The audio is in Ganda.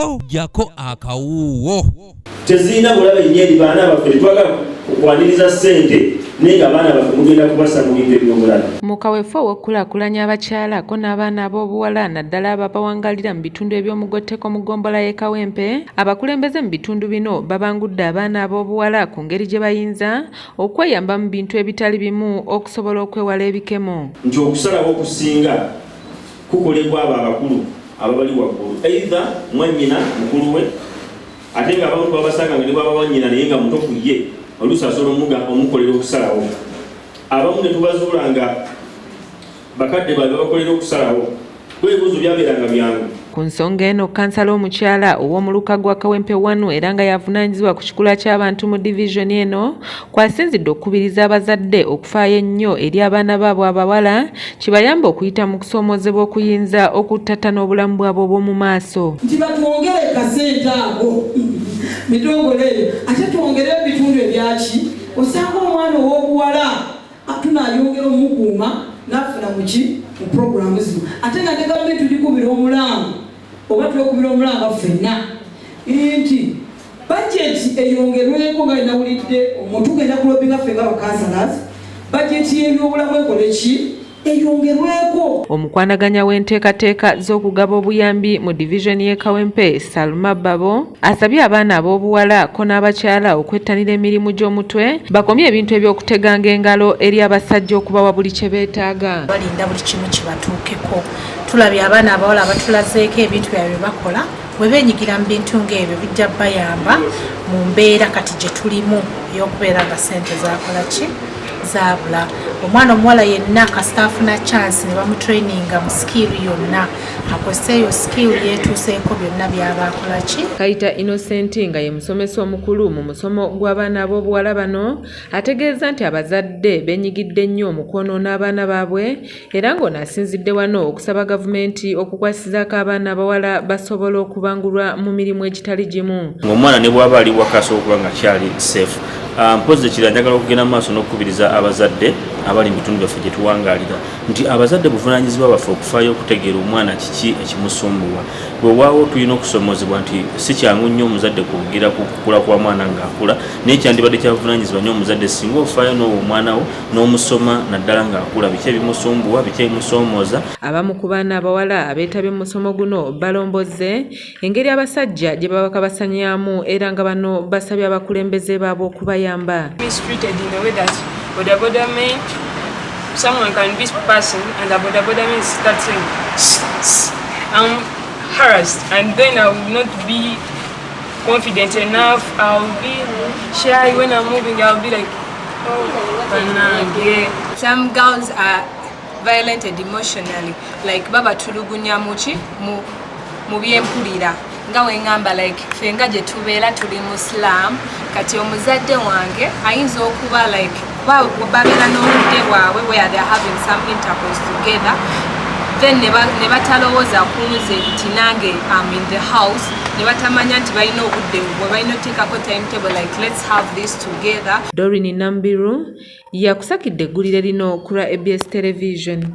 ko jako akawuwo tezina bulabe nyeri baana baffe twagala kwaniriza ssente nenga abaana baffe mugenda kubassa mu bintu eby'omulala. Mu kaweefube w'okulaakulanya abakyala ko n'abaana ab'obuwala naddala ababawangalira mu bitundu eby'omugotteko mu ggombolola y'e Kawempe, abakulembeze mu bitundu bino babangudde abaana ab'obuwala ku ngeri gye bayinza okweyamba mu bintu ebitali bimu okusobola okwewala ebikemo. Nti okusalawo okusinga kukolebwa abo abakulu ababali waggulu, either mwannyina mukulu we ate nga abamu babasanga nga ne baba wannyina naye nga muto ku ye oluusi asobola omukolera okusalawo. Abamu ne tubazuula nga bakadde baabwe bakolera okusalawo, kwebuuzo byabeeranga byangu. Ku nsonga eno kansala omukyala ow'omuluka gwa Kawempe 1 era nga yavunaanyizibwa ku kikula ky'abantu mu divizoni eno kwasinzidde okukubiriza abazadde okufaayo ennyo eri abaana baabwe abawala kibayamba okuyita mu kusoomoozebwa okuyinza okuttattana obulamu bwabwe obw'omu maaso. Nti batwongere kasente ago mitongole eyo ate twongere ebitundu ebyaki osanga omwana ow'obuwala tunaayongera omukuuma n'afuna muki mu puroguramu zino ate nga ne gavumenti tulikubira omulango oba twekubira omulango ffenna nti bajeti eyongerweko nga nawulidde tugenda kulobinga ffe nga bakansalazi bajeti y'ebyobulamu ekole ki eyongerweko. Omukwanaganya w'enteekateeka z'okugaba obuyambi mu divizoni y'e Kawempe Salma Babo asabye abaana ab'obuwala ko n'abakyala okwettanira emirimu gy'omutwe bakomye ebintu eby'okuteganga engalo eri abasajja okubawa buli kye beetaaga. Balinda buli kimu kibatuukeko. Tulabye abaana abawala abatulazeeko ebintu byabwe bakola bwe beenyigira mu bintu ng'ebyo bijja bayamba mu mbeera kati gye tulimu ey'okubeera nga ssente zakola ki zaabula. Omwana omuwala yenna kasita afuna chance ne bamutraininga mu skill yonna akoseeyo skill yeetuuseeko byonna byaba akola ki. Kayita Innocent nga ye musomesa omukulu mu musomo gw'abaana ab'obuwala bano ategeeza nti abazadde beenyigidde nnyo mu kwonoona abaana baabwe era ng'onaasinzidde wano okusaba gavumenti okukwasizaako abaana abawala basobole okubangulwa mu mirimu egitali gimu. Ng'omwana ne bw'aba ali waka asobola okuba nga kyali safe. Mpozi ekirala njagala okugenda mu maaso n'okukubiriza abazadde abali mu bitundu byaffe gye tuwangaalira nti abazadde buvunaanyizibwa baffe okufaayo okutegeera omwana kiki ekimusumbuwa. Bwe waawo tulina okusomoozebwa nti si kyangu nnyo omuzadde kuvugira ku kukula kwa mwana ng'akula naye kyandibadde kyabuvunaanyizibwa nnyo omuzadde singa ofaayo n'owa omwana wo n'omusoma naddala ng'akula biki ebimusumbuwa biki ebimusoomooza. Abamu ku baana abawala abeetabye mu musomo guno balombozze engeri abasajja gye baba kabasanyaamu era nga bano basabye abakulembeze baabwe okubayamba. Mistreated in a way that boda man, someone can be passing and the boda man start saying I'm harassed and then I will not be confident enough. I'll be shy when I'm moving. I'll be like, oh, banana. Some girls are violent and emotionally, like baba tulugunya muchi mu byempulira nga wengamba like fenga gye tubeera tuli Muslim kati omuzadde wange ayinza okuba like babeera n'obudde bwabwe where they are having some intercourse together then ne batalowooza kunze nti nange I'm in the house ne batamanya nti balina obudde bwe balina oteekako timetable like let's have this together. Doreen Nambiru yakusakidde eggulire lino ku lwa ABS Television.